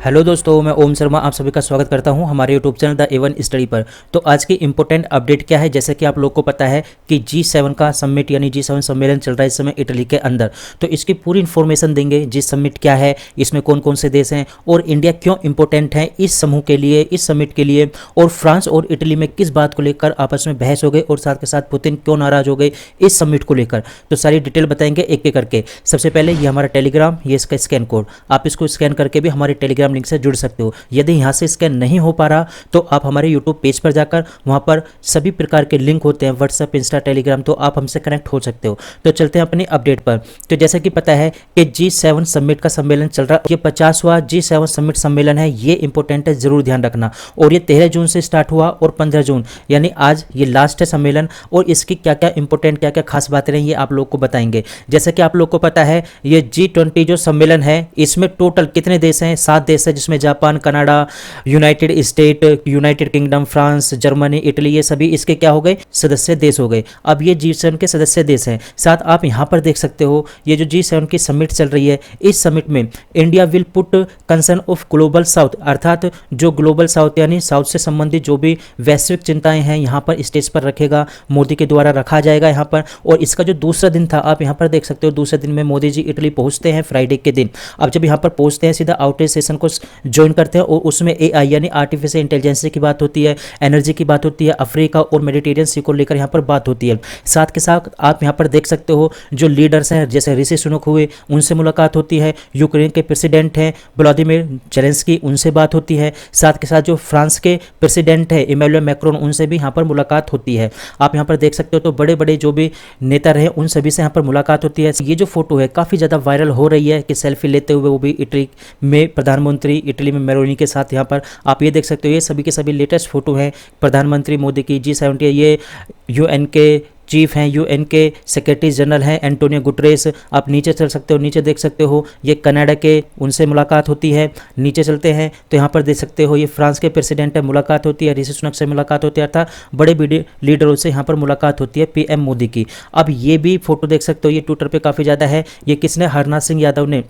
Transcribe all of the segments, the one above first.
Hello दोस्तों, मैं ओम शर्मा आप सभी का स्वागत करता हूं हमारे YouTube channel the A1 study पर। तो आज की इंपॉर्टेंट अपडेट क्या है, जैसे कि आप लोग को पता है कि G7 का समिट यानी G7 सम्मेलन चल रहा है इस समय इटली के अंदर। तो इसकी पूरी इन्फॉर्मेशन देंगे, जी समिट क्या है, इसमें कौन कौन से देश हैं और इंडिया क्यों इंपॉर्टेंट है इस समूह के लिए, इस समिट के लिए, और फ्रांस और इटली में किस बात को लेकर आपस में बहस हो गई और साथ के साथ पुतिन क्यों नाराज हो गए इस समिट को लेकर। तो सारी डिटेल बताएंगे एक एक करके। सबसे पहले ये हमारा टेलीग्राम, ये इसका स्कैन कोड, आप इसको स्कैन करके भी हमारे टेलीग्राम लिंक से जुड़ सकते हो। यदि यहाँ से स्कैन नहीं हो पा रहा तो आप हमारे यूट्यूब पेज पर जाकर वहाँ पर सभी प्रकार के लिंक होते हैं, व्हाट्सएप, इंस्टा, टेलीग्राम, तो आप हमसे कनेक्ट हो सकते हो। तो चलते हैं अपनी अपडेट पर। तो जैसा कि पता है कि G7 समिट का सम्मेलन चल रहा है, ये 50वां G7 समिट सम्मेलन है, ये इंपॉर्टेंट है, जरूर ध्यान रखना। और ये 13 जून से स्टार्ट हुआ और 15 जून यानी आज ये लास्ट है सम्मेलन, और इसकी क्या क्या इंपॉर्टेंट, क्या क्या खास बातें रही ये आप लोग को बताएंगे। जैसा कि आप लोग को पता है ये G20 जो सम्मेलन है इसमें टोटल कितने देश हैं? 7 देश है, जिसमें Japan, Canada, United state, United kingdom, France, Germany, Italy, ये सभी इसके क्या हो गए? सदस्य देश हो गए। अब ये G7 के सदस्य देश हैं। साथ आप यहाँ पर देख सकते हो ये जो G7 की समिट चल रही है, इस समिट में India will put concern of global south, अर्थात जो ग्लोबल साउथ यानी साउथ से संबंधित जो भी वैश्विक चिंताएं हैं यहाँ पर स्टेज पर रखेगा, मोदी के द्वारा रखा जाएगा यहाँ पर। और इसका जो दूसरा दिन था आप यहाँ पर देख सकते हो, दूसरे दिन में मोदी जी इटली पहुँचते हैं फ्राइडे के दिन। अब जब यहाँ पर पहुँचते हैं सीधा आउटरीच सेशन को ज्वाइन करते हैं और उसमें AI यानी आर्टिफिशियल इंटेलिजेंस की बात होती है, एनर्जी की बात होती है, अफ्रीका और मेडिटेरियन सी को लेकर यहाँ पर बात होती है। साथ के साथ आप यहाँ पर देख सकते हो जो लीडर्स हैं जैसे ऋषि सुनक हुए, उनसे मुलाकात होती है। यूक्रेन के प्रेसिडेंट हैं व्लादिमीर जेलेंस्की, उनसे बात होती है। साथ के साथ जो फ्रांस के प्रेसिडेंट है इमैनुअल मैक्रोन, उनसे भी यहाँ पर मुलाकात होती है। आप यहाँ पर देख सकते हो तो बड़े बड़े जो भी नेता रहे उन सभी से यहाँ पर मुलाकात होती है। ये जो फोटो है काफ़ी ज़्यादा वायरल हो रही है कि सेल्फी लेते हुए वो भी इटली में प्रधानमंत्री, इटली में मेलोनी के साथ यहाँ पर आप ये देख सकते हो। ये सभी के सभी लेटेस्ट फोटो हैं प्रधानमंत्री मोदी की। G70 ये UN के चीफ हैं, UN के सेक्रेटरी जनरल हैं एंटोनियो गुटरेस। आप नीचे चल सकते हो, नीचे देख सकते हो ये कनाडा के, उनसे मुलाकात होती है। नीचे चलते हैं तो यहाँ पर देख सकते हो ये फ्रांस के प्रेसिडेंट है, मुलाकात होती है। ऋषि सुनक से मुलाकात होती है, अर्थात बड़े बड़े लीडरों से यहाँ पर मुलाकात होती है PM मोदी की। अब ये भी फोटो देख सकते हो, ये ट्विटर पर काफ़ी ज़्यादा है। ये किसने? हरनाथ सिंह यादव ने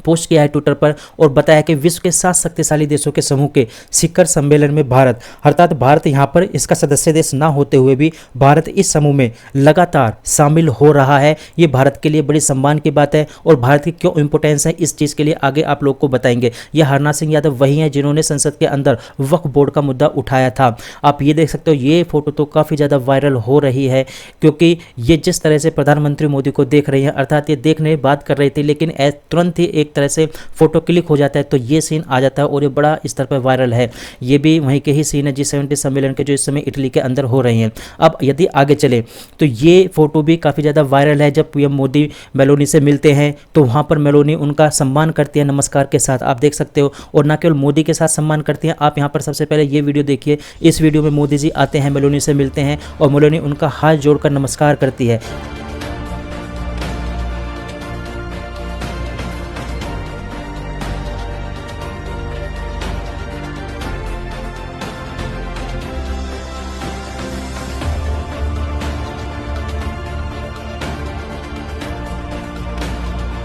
पोस्ट किया है ट्विटर पर और बताया कि विश्व के 7 शक्तिशाली देशों के समूह के शिखर सम्मेलन में भारत, अर्थात भारत यहाँ पर इसका सदस्य देश ना होते हुए भी भारत इस समूह में लगातार शामिल हो रहा है। ये भारत के लिए बड़ी सम्मान की बात है और भारत की क्यों इंपॉर्टेंस है इस चीज़ के लिए आगे आप लोग को बताएंगे। ये हरनाथ सिंह यादव वही हैं जिन्होंने संसद के अंदर वक्फ बोर्ड का मुद्दा उठाया था। आप ये देख सकते हो, ये फोटो तो काफ़ी ज़्यादा वायरल हो रही है क्योंकि ये जिस तरह से प्रधानमंत्री मोदी को देख रही हैं, अर्थात ये देखने बात कर रही थी लेकिन तुरंत ही एक तरह से फोटो क्लिक हो जाता है तो ये सीन आ जाता है और ये बड़ा स्तर पर वायरल है। ये भी वहीं के ही सीन है G70 सम्मेलन के जो इस समय इटली के अंदर हो रहे हैं। अब यदि आगे चले तो ये फोटो भी काफ़ी ज़्यादा वायरल है। जब PM मोदी मेलोनी से मिलते हैं तो वहाँ पर मेलोनी उनका सम्मान करती है नमस्कार के साथ, आप देख सकते हो। और ना केवल मोदी के साथ सम्मान करती हैं, आप यहाँ पर सबसे पहले ये वीडियो देखिए। इस वीडियो में मोदी जी आते हैं, मेलोनी से मिलते हैं और मेलोनी उनका हाथ जोड़कर नमस्कार करती है।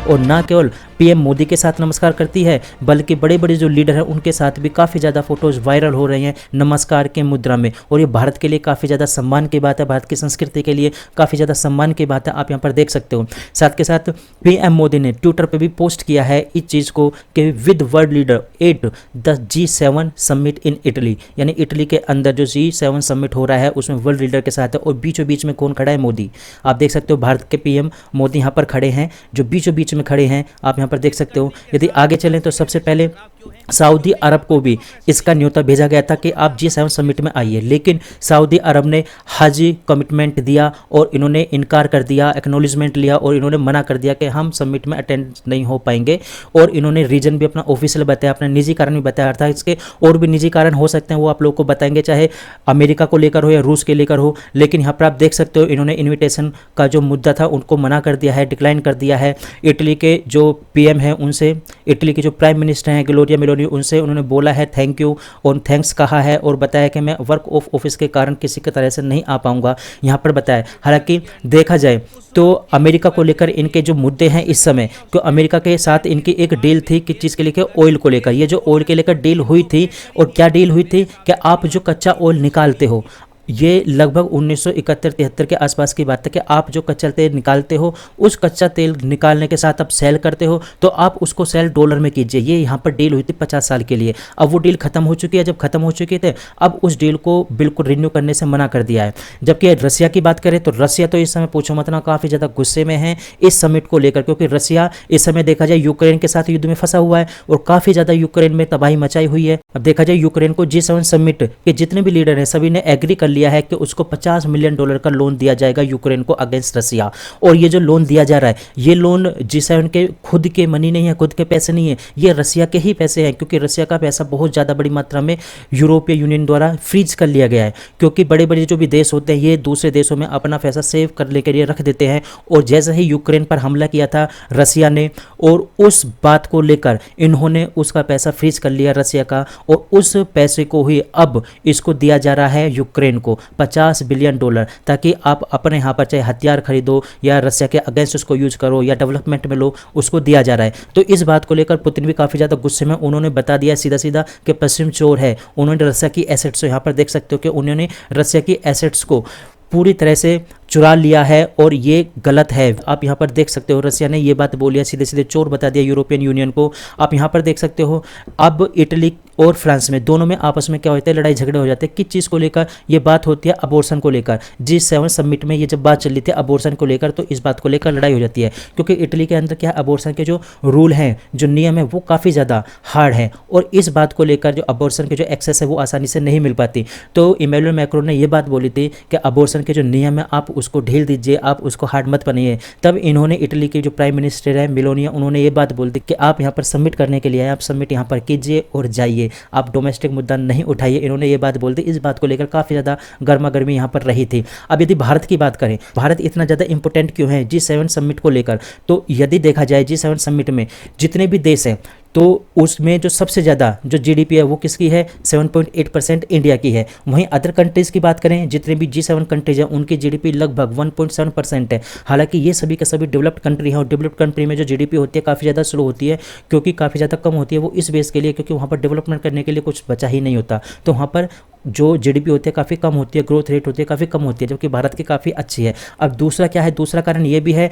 और ना केवल PM मोदी के साथ नमस्कार करती है बल्कि बड़े बड़े जो लीडर हैं उनके साथ भी काफ़ी ज़्यादा फोटोज़ वायरल हो रही हैं नमस्कार के मुद्रा में। और ये भारत के लिए काफ़ी ज़्यादा सम्मान की बात है, भारत की संस्कृति के लिए काफ़ी ज़्यादा सम्मान की बात है, आप यहाँ पर देख सकते हो। साथ के साथ PM मोदी ने ट्विटर पर भी पोस्ट किया है इस चीज़ को कि with world leader at the G7 summit in Italy, यानी इटली के अंदर जो G7 समिट हो रहा है उसमें वर्ल्ड लीडर के साथ है और बीचों बीच में कौन खड़ा है? मोदी। आप देख सकते हो भारत के PM मोदी यहाँ पर खड़े हैं, जो बीचों बीच में खड़े हैं, आप यहाँ पर देख सकते हो। यदि आगे चलें तो सबसे पहले सऊदी अरब को भी इसका न्योता भेजा गया था कि आप G7 समिट में आइए, लेकिन सऊदी अरब ने हाजी कमिटमेंट दिया और इन्होंने इनकार कर दिया, एक्नॉलेजमेंट लिया और इन्होंने मना कर दिया कि हम समिट में अटेंड नहीं हो पाएंगे। और इन्होंने रीजन भी अपना ऑफिशियल बताया, अपना निजी कारण भी बताया था। इसके और भी निजी कारण हो सकते हैं, वो आप लोग को बताएंगे, चाहे अमेरिका को लेकर हो या रूस के लेकर हो। लेकिन यहाँ पर आप देख सकते हो इन्होंने इन्विटेशन का जो मुद्दा था उनको मना कर दिया है, डिक्लाइन कर दिया है। इटली के जो पीएम हैं उनसे, इटली के जो प्राइम मिनिस्टर हैं ग्लोरिया मेलोनी, उनसे उन्होंने बोला है थैंक यू और थैंक्स कहा है और बताया कि मैं वर्क ऑफ ऑफिस के कारण किसी की तरह से नहीं आ पाऊंगा यहाँ पर बताया। हालांकि देखा जाए तो अमेरिका को लेकर इनके जो मुद्दे हैं इस समय, क्यों अमेरिका के साथ इनकी एक डील थी किस चीज़ के लेकर, ऑयल को लेकर। ये जो ऑयल के लेकर डील हुई थी, और क्या डील हुई थी कि आप जो कच्चा ऑयल निकालते हो, ये लगभग 1971-73 के आसपास की बात है कि आप जो कच्चा तेल निकालते हो, उस कच्चा तेल निकालने के साथ आप सेल करते हो तो आप उसको सेल डॉलर में कीजिए। ये यहाँ पर डील हुई थी 50 साल के लिए। अब वो डील खत्म हो चुकी है। जब खत्म हो चुकी थे, अब उस डील को बिल्कुल रिन्यू करने से मना कर दिया है। जबकि रसिया की बात करें तो रसिया तो इस समय पूछो मत ना, काफ़ी ज़्यादा गुस्से में है इस समिट को लेकर, क्योंकि रसिया इस समय देखा जाए यूक्रेन के साथ युद्ध में फंसा हुआ है और काफ़ी ज़्यादा यूक्रेन में तबाही मचाई हुई है। अब देखा जाए यूक्रेन को G7 समिट के जितने भी लीडर हैं सभी ने एग्री कर लिया है कि उसको $50 मिलियन का लोन दिया जाएगा यूक्रेन को अगेंस्ट रसिया। और ये जो लोन दिया जा रहा है, ये लोन G7 के खुद के मनी नहीं है, खुद के पैसे नहीं है, ये रसिया के ही पैसे हैं, क्योंकि रसिया का पैसा बहुत ज़्यादा बड़ी मात्रा में यूरोपीय यूनियन द्वारा फ्रीज कर लिया गया है। क्योंकि बड़े बड़े जो भी देश होते हैं ये दूसरे देशों में अपना पैसा सेव कर लेकर ये रख देते हैं। और जैसे ही यूक्रेन पर हमला किया था रसिया ने, और उस बात को लेकर इन्होंने उसका पैसा फ्रीज कर लिया रसिया का, और उस पैसे को ही अब इसको दिया जा रहा है यूक्रेन को $50 बिलियन, ताकि आप अपने यहाँ पर चाहे हथियार खरीदो या रसिया के अगेंस्ट उसको यूज करो या डेवलपमेंट में लो, उसको दिया जा रहा है। तो इस बात को लेकर पुतिन भी काफ़ी ज़्यादा गुस्से में, उन्होंने बता दिया सीधा सीधा कि पश्चिम चोर है। उन्होंने रसिया की एसेट्स, यहाँ पर देख सकते हो कि उन्होंने रसिया की एसेट्स को पूरी तरह से चुरा लिया है और ये गलत है। आप यहाँ पर देख सकते हो रसिया ने ये बात बोली है, सीधे सीधे चोर बता दिया यूरोपियन यूनियन को। आप यहाँ पर देख सकते हो अब इटली और फ्रांस में दोनों में आपस में क्या होता है, लड़ाई झगड़े हो जाते हैं। किस चीज़ को लेकर? ये बात होती है अबॉर्शन को लेकर। G7 समिट में ये जब बात चल रही थी अबॉर्शन को लेकर, तो इस बात को लेकर लड़ाई हो जाती है, क्योंकि इटली के अंदर क्या है, अबॉर्शन के जो रूल हैं, जो नियम है, वो काफ़ी ज़्यादा हार्ड है। और इस बात को लेकर जो अबॉर्शन के जो एक्सेस है वो आसानी से नहीं मिल पाती। तो इमैनुअल मैक्रोन ने ये बात बोली थी कि अबॉर्शन के जो नियम है आप उसको ढील दीजिए, आप उसको हार्ड मत बनाइए। तब इन्होंने इटली के जो प्राइम मिनिस्टर है मेलोनिया, उन्होंने ये बात बोल दी कि आप यहाँ पर सबमिट करने के लिए आए, आप सबमिट यहाँ पर कीजिए और जाइए, आप डोमेस्टिक मुद्दा नहीं उठाइए। इन्होंने ये बात बोल दी। इस बात को लेकर काफ़ी ज़्यादा गर्मा गर्मी यहाँ पर रही थी। अब यदि भारत की बात करें, भारत इतना ज़्यादा इंपॉर्टेंट क्यों है G7 समिट को लेकर, तो यदि देखा जाए G7 समिट में जितने भी देश हैं तो उसमें जो सबसे ज़्यादा जो GDP है वो किसकी है, 7.8% इंडिया की है। वहीं अदर कंट्रीज़ की बात करें, जितने भी G7 कंट्रीज हैं उनकी GDP लगभग 1.7% है। हालांकि ये सभी के सभी डेवलप्ड कंट्री हैं और डेवलप्ड कंट्री में जो GDP होती है काफ़ी ज़्यादा स्लो होती है, क्योंकि काफ़ी ज़्यादा कम होती है। वो इस बेस के लिए क्योंकि वहाँ पर डेवलपमेंट करने के लिए कुछ बचा ही नहीं होता, तो वहाँ पर जो GDP होती है काफ़ी कम होती है, ग्रोथ रेट होती है काफ़ी कम होती है, जबकि भारत की काफ़ी अच्छी है। अब दूसरा क्या है, दूसरा कारण ये भी है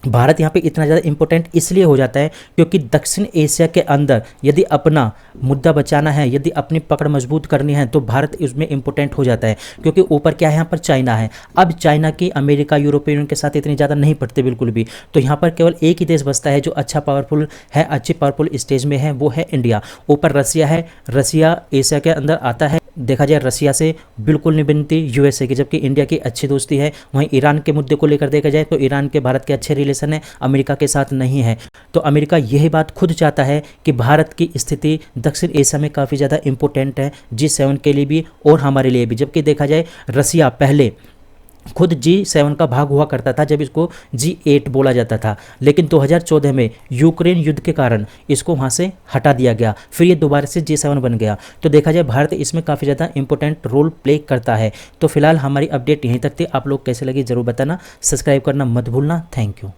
भारत यहाँ पे इतना ज़्यादा इंपॉर्टेंट इसलिए हो जाता है क्योंकि दक्षिण एशिया के अंदर यदि अपना मुद्दा बचाना है, यदि अपनी पकड़ मजबूत करनी है, तो भारत उसमें इंपॉर्टेंट हो जाता है। क्योंकि ऊपर क्या है, यहाँ पर चाइना है। अब चाइना की अमेरिका यूरोपियन यूनियन के साथ इतनी ज़्यादा नहीं पड़ते बिल्कुल भी, तो यहाँ पर केवल एक ही देश बचता है जो अच्छा पावरफुल है, अच्छी पावरफुल स्टेज में है, वो है इंडिया। ऊपर रसिया है, रसिया एशिया के अंदर आता है। देखा जाए रसिया से बिल्कुल नहीं बनती USA की, जबकि इंडिया की अच्छी दोस्ती है। वहीं ईरान के मुद्दे को लेकर देखा जाए तो ईरान के भारत के अच्छे रिलेशन है, अमेरिका के साथ नहीं है। तो अमेरिका यही बात खुद चाहता है कि भारत की स्थिति दक्षिण एशिया में काफ़ी ज़्यादा इंपॉर्टेंट है, G7 के लिए भी और हमारे लिए भी। जबकि देखा जाए रसिया पहले खुद G7 का भाग हुआ करता था, जब इसको G8 बोला जाता था, लेकिन 2014 में यूक्रेन युद्ध के कारण इसको वहाँ से हटा दिया गया, फिर ये दोबारा से G7 बन गया। तो देखा जाए भारत इसमें काफ़ी ज़्यादा इंपॉर्टेंट रोल प्ले करता है। तो फिलहाल हमारी अपडेट यहीं तक थी। आप लोग कैसे लगी ज़रूर बताना, सब्सक्राइब करना मत भूलना। Thank you.